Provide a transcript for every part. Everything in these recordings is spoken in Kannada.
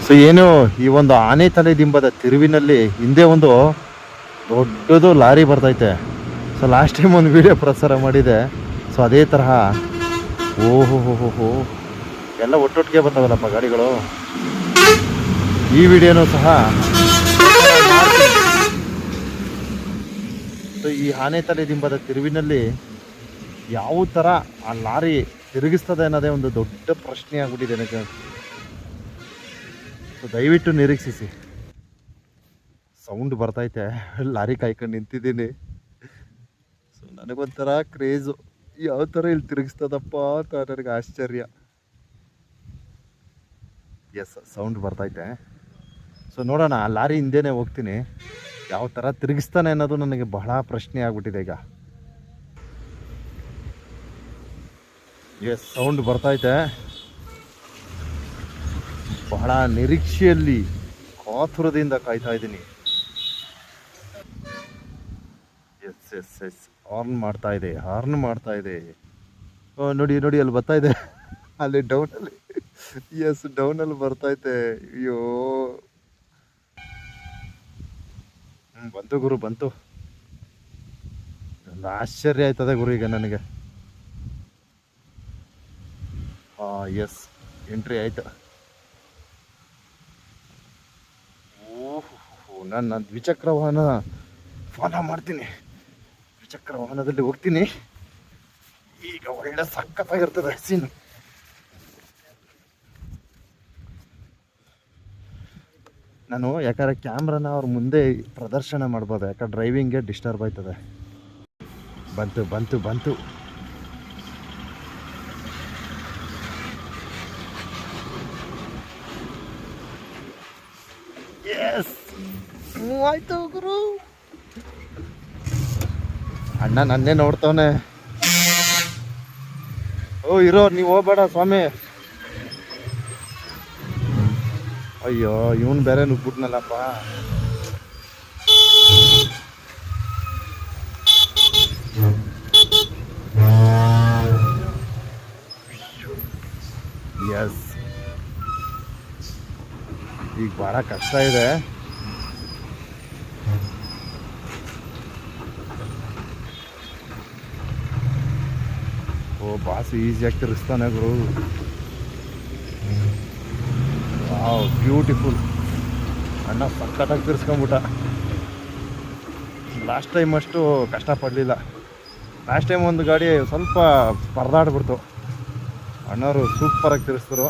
ಸೊ ಏನು ಈ ಒಂದು ಆನೆ ತಲೆ ದಿಂಬದ ತಿರುವಿನಲ್ಲಿ ಹಿಂದೆ ಒಂದು ದೊಡ್ಡದು ಲಾರಿ ಬರ್ತೈತೆ. ಸೊ ಲಾಸ್ಟ್ ಟೈಮ್ ಒಂದು ವಿಡಿಯೋ ಪ್ರಸಾರ ಮಾಡಿದೆ. ಸೊ ಅದೇ ತರಹ ಓಹೋ ಹೋ ಹೋ ಹೋ ಎಲ್ಲ ಒಟ್ಟೊಟ್ಟಿಗೆ ಬರ್ತಾವಲ್ಲಪ್ಪ ಗಾಡಿಗಳು. ಈ ವಿಡಿಯೋನೂ ಸಹ ಸೊ ಈ ಆನೆ ತಲೆ ದಿಂಬದ ತಿರುವಿನಲ್ಲಿ ಯಾವ ಥರ ಆ ಲಾರಿ ತಿರುಗಿಸ್ತದೆ ಅನ್ನೋದೇ ಒಂದು ದೊಡ್ಡ ಪ್ರಶ್ನೆ ಆಗ್ಬಿಟ್ಟಿದೆ ನನಗೆ. ಸೊ ದಯವಿಟ್ಟು ನಿರೀಕ್ಷಿಸಿ. ಸೌಂಡ್ ಬರ್ತೈತೆ, ಲಾರಿ ಕಾಯ್ಕೊಂಡು ನಿಂತಿದ್ದೀನಿ. ಸೊ ನನಗೊಂಥರ ಕ್ರೇಜು, ಯಾವ ಥರ ಇಲ್ಲಿ ತಿರುಗಿಸ್ತದಪ್ಪ ಅಂತ ನನಗೆ ಆಶ್ಚರ್ಯ. ಎಸ್, ಸೌಂಡ್ ಬರ್ತೈತೆ. ಸೊ ನೋಡೋಣ, ಆ ಲಾರಿ ಹಿಂದೆನೇ ಹೋಗ್ತೀನಿ, ಯಾವ ಥರ ತಿರುಗಿಸ್ತಾನೆ ಅನ್ನೋದು ನನಗೆ ಬಹಳ ಪ್ರಶ್ನೆ ಆಗ್ಬಿಟ್ಟಿದೆ ಈಗ. ಎಸ್, ಸೌಂಡ್ ಬರ್ತೈತೆ. ಬಹಳ ನಿರೀಕ್ಷೆಯಲ್ಲಿ ಕಾತುರದಿಂದ ಕಾಯ್ತಾ ಇದ್ದೀನಿ. ಎಸ್ ಎಸ್ ಎಸ್ ಹಾರ್ನ್ ಮಾಡ್ತಾ ಇದೆ, ಹಾರ್ನ್ ಮಾಡ್ತಾ ಇದೆ. ನೋಡಿ ನೋಡಿ, ಅಲ್ಲಿ ಬರ್ತಾ ಇದೆ, ಅಲ್ಲಿ ಡೌನಲ್ಲಿ. ಎಸ್, ಡೌನಲ್ಲಿ ಬರ್ತೈತೆ. ಅಯ್ಯೋ, ಬಂತು ಗುರು, ಬಂತು. ಒಂದು ಆಶ್ಚರ್ಯ ಆಯ್ತದೆ ಗುರು ಈಗ ನನಗೆ. ಎಸ್, ಎಂಟ್ರಿ ಆಯ್ತು. ನಾನು ದ್ವಿಚಕ್ರ ವಾಹನ ಫಾಲೋ ಮಾಡ್ತೀನಿ, ದ್ವಿಚಕ್ರ ವಾಹನದಲ್ಲಿ ಹೋಗ್ತೀನಿ. ಈಗ ಒಳ್ಳೆ ಸಖತ್ತಾಗಿರ್ತದೆ ಸೀನ್. ನಾನು ಯಾಕಂದ್ರೆ ಕ್ಯಾಮ್ರಾನ ಅವ್ರ ಮುಂದೆ ಪ್ರದರ್ಶನ ಮಾಡ್ಬೋದು, ಯಾಕಂದ್ರೆ ಡ್ರೈವಿಂಗ್ಗೆ ಡಿಸ್ಟರ್ಬ್ ಆಯ್ತದೆ. ಬಂತು ಬಂತು ಬಂತು. ಎಸ್, ಆಯ್ತು ಗುರು. ಅಣ್ಣ ನನ್ನೇ ನೋಡ್ತವನೆ. ಓ ಇರೋ, ನೀವು ಹೋಗ್ಬೇಡ ಸ್ವಾಮಿ. ಅಯ್ಯೋ, ಇವನು ಬೇರೆ ನುಗ್ಬಿಟ್ನಲ್ಲಪ್ಪ. ಎಸ್, ಈಗ ಭಾಳ ಕಷ್ಟ ಇದೆ. ಓ, ಬಾಸು ಈಸಿಯಾಗಿ ತಿರ್ಸ್ತಾನೆ ಗುರು. Wow, beautiful. ಅಣ್ಣ ಸಖತ್ತಾಗಿ ತಿರ್ಸ್ಕೊಂಬಿಟ್ಟ. ಲಾಸ್ಟ್ ಟೈಮ್ ಅಷ್ಟು ಕಷ್ಟಪಡಲಿಲ್ಲ. ಲಾಸ್ಟ್ ಟೈಮ್ ಒಂದು ಗಾಡಿ ಸ್ವಲ್ಪ ಪರದಾಡ್ಬಿಡ್ತು, ಅಣ್ಣವರು ಸೂಪರಾಗಿ ತಿರ್ಸ್ತರು.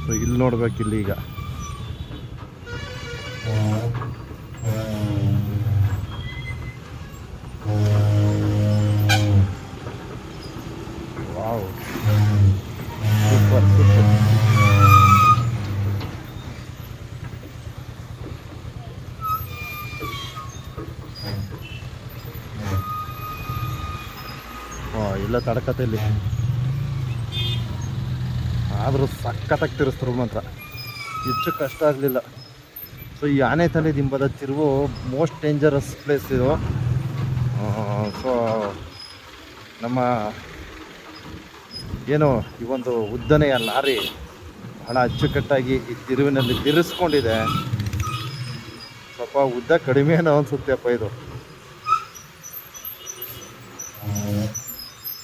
ಸೊ ಇಲ್ಲಿ ನೋಡ್ಬೇಕಿಲ್ಲಿ ಈಗ. Wow, super super. ಇಲ್ಲ ತಡಕತೆಯಲ್ಲಿ ಆದರೂ ಸಖತ್ತಾಗಿ ತಿರ್ಸ್ತರು ಮಾತ್ರ, ಹೆಚ್ಚು ಕಷ್ಟ ಆಗಲಿಲ್ಲ. ಸೊ ಈ ಆನೆ ತಲೆ ದಿಂಬದ ತಿರುವು ಮೋಸ್ಟ್ ಡೇಂಜರಸ್ ಪ್ಲೇಸ್ ಇದು. ಸೊ ನಮ್ಮ ಏನು ಈ ಒಂದು ಉದ್ದನೆಯ ಲಾರಿ ಬಹಳ ಅಚ್ಚುಕಟ್ಟಾಗಿ ಈ ತಿರುವಿನಲ್ಲಿ ತಿರ್ಸ್ಕೊಂಡಿದೆ. ಸ್ವಲ್ಪ ಉದ್ದ ಕಡಿಮೆ ಏನೋ ಅನ್ಸುತ್ತೆಪ್ಪ ಇದು.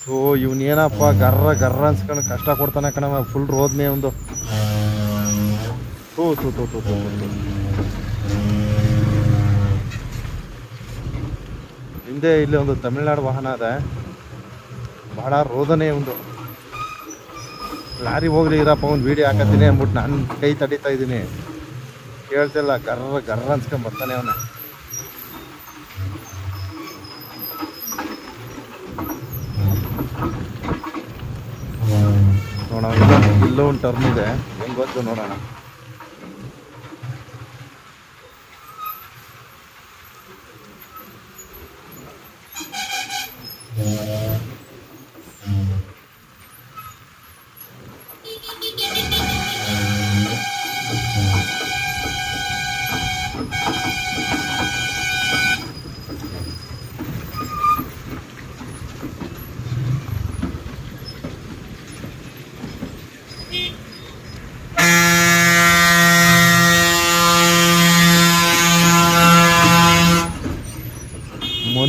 ಸೊ ಇವನೇನಪ್ಪ ಗರ್ರ ಗರ್ರ ಅನ್ಸ್ಕೊಂಡು ಕಷ್ಟ ಕೊಡ್ತಾನೆ ಕಣವ. ಫುಲ್ ರೋದ್ನೇ ಒಂದು. ತೂ ತೂ ತೂ ತೂ ತೂ. ಹಿಂದೆ ಇಲ್ಲಿ ಒಂದು ತಮಿಳ್ನಾಡು ವಾಹನ ಇದೆ, ಬಹಳ ರೋದನೆ ಒಂದು. ಲಾರಿ ಹೋಗ್ಲಿ ಇರಪ್ಪ, ಒಂದು ವೀಡಿಯೋ ಹಾಕತ್ತೀನಿ ಅಂದ್ಬಿಟ್ಟು ನಾನು ಕೈ ತಡೀತಾ ಇದ್ದೀನಿ, ಕೇಳ್ತಿಲ್ಲ. ಗರ್ರ ಗರ್ರ ಅನ್ಸ್ಕೊಂಡು ಬರ್ತಾನೆ ಅವನೇ. ನೋಡೋಣ, ಇಲ್ಲೂ ಒಂದು ಟರ್ನ್ ಇದೆ, ಹೆಂಗೆ ಗೊತ್ತು ನೋಡೋಣ.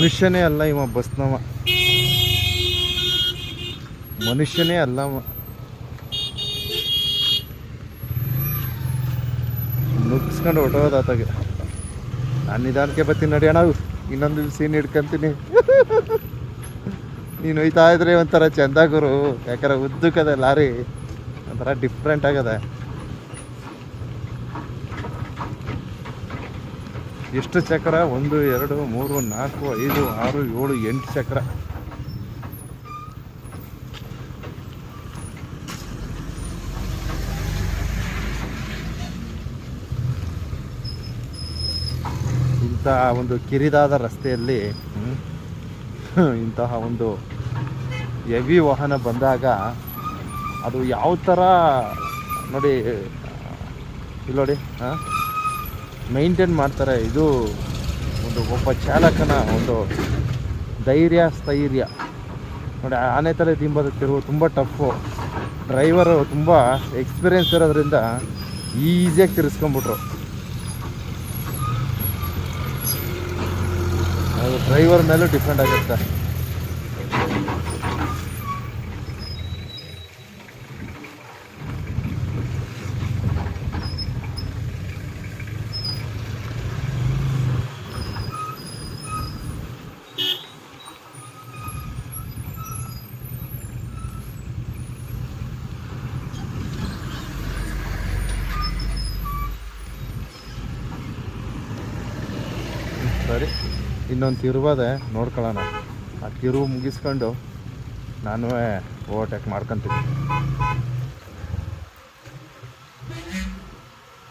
ಮನುಷ್ಯನೇ ಅಲ್ಲ ಇವ ಬಸ್ನವ, ಮನುಷ್ಯನೇ ಅಲ್ಲ ಅವ. ನುಗ್ಸ್ಕೊಂಡು ಹೊಟ್ಟೋದಾತಾಗೆ. ನಾನು ನಿಧಾನಕ್ಕೆ ಬರ್ತೀನಿ ನಡಿ ಅಣ್ಣ, ಇನ್ನೊಂದು ಸೀನ್ ಹಿಡ್ಕೊಂತೀನಿ. ನೀನು ಹೋಯ್ತಾ ಇದ್ರೆ ಒಂಥರ ಚೆಂದ ಗುರು, ಯಾಕಂದ್ರೆ ಉದ್ದಕ್ಕದೆ ಲಾರಿ, ಒಂಥರ ಡಿಫ್ರೆಂಟ್ ಆಗದೆ. ಎಷ್ಟು ಚಕ್ರ? 1 2 3 4 5 6 7 8 ಚಕ್ರ. ಇಂಥ ಒಂದು ಕಿರಿದಾದ ರಸ್ತೆಯಲ್ಲಿ ಇಂತಹ ಒಂದು ಹೆವಿ ವಾಹನ ಬಂದಾಗ ಅದು ಯಾವ ಥರ ನೋಡಿ, ಇಲ್ಲಿ ನೋಡಿ ಮೈಂಟೈನ್ ಮಾಡ್ತಾರೆ. ಇದು ಒಂದು ಒಬ್ಬ ಚಾಲಕನ ಒಂದು ಧೈರ್ಯ ಸ್ಥೈರ್ಯ ನೋಡಿ. ಆನೆ ತಲೆ ದಿಂಬದ ತಿರುವು ತುಂಬ ಟಫು. ಡ್ರೈವರು ತುಂಬ ಎಕ್ಸ್ಪೀರಿಯೆನ್ಸ್ ಇರೋದ್ರಿಂದ ಈಸಿಯಾಗಿ ತಿರ್ಸ್ಕೊಂಬಿಟ್ರು. ಅದು ಡ್ರೈವರ್ ಮೇಲೂ ಡಿಪೆಂಡ್ ಆಗುತ್ತೆ. ಸರಿ, ಇನ್ನೊಂದು ತಿರುವದೆ ನೋಡ್ಕೊಳ್ಳೋಣ. ಆ ತಿರುವು ಮುಗಿಸ್ಕೊಂಡು ನಾನು ಓವರ್ಟೇಕ್ ಮಾಡ್ಕೊತೀನಿ.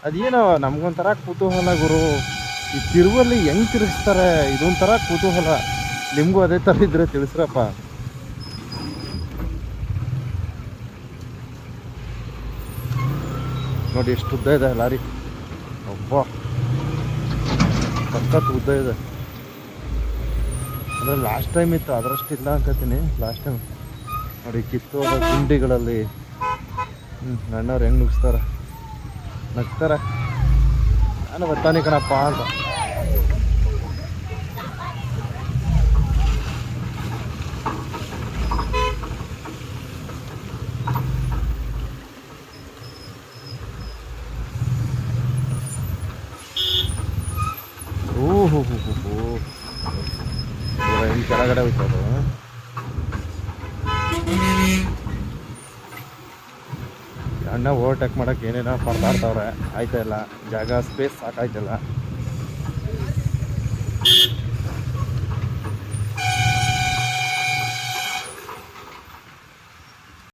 ಅದೇನೋ ನಮಗೊಂಥರ ಕುತೂಹಲ ಗುರು, ಈ ತಿರುವಲ್ಲಿ ಹೆಂಗೆ ತಿರುಗಿಸ್ತಾರೆ, ಇದೊಂಥರ ಕುತೂಹಲ. ನಿಮಗೂ ಅದೇ ಥರ ಇದ್ರೆ ತಿಳಿಸ್ರಪ್ಪ. ನೋಡಿ ಎಷ್ಟು ಉದ್ದ ಇದೆ ಲಾರಿ, ಒಬ್ಬ ಸಖತ್ ಉದ್ದ ಇದೆ. ಅಂದರೆ ಲಾಸ್ಟ್ ಟೈಮ್ ಇತ್ತು, ಅದರಷ್ಟು ಇಲ್ಲ ಅನ್ಕೋತೀನಿ. ಲಾಸ್ಟ್ ಟೈಮ್ ನೋಡಿ ಕಿತ್ತೋದ ಗುಂಡಿಗಳಲ್ಲಿ ನನ್ನವ್ರು ಹೆಂಗೆ ನುಗ್ಸ್ತಾರೆ, ನಗ್ತಾರೆ. ನಾನು ಬರ್ತಾನೆ ಕಣಪ್ಪ ಅಂತ. ಓಹೋ ಹಿಂಗೆ ಕೆಳಗಡೆ ಹೋಯ್ತದು. ಅಣ್ಣ ಓವರ್ಟೇಕ್ ಮಾಡೋಕ್ಕೆ ಏನೇನೋ ಪರದಾಡ್ತವ್ರೆ, ಆಯ್ತಾ ಇಲ್ಲ, ಜಾಗ ಸ್ಪೇಸ್ ಸಾಕಾಯ್ತಲ್ಲ.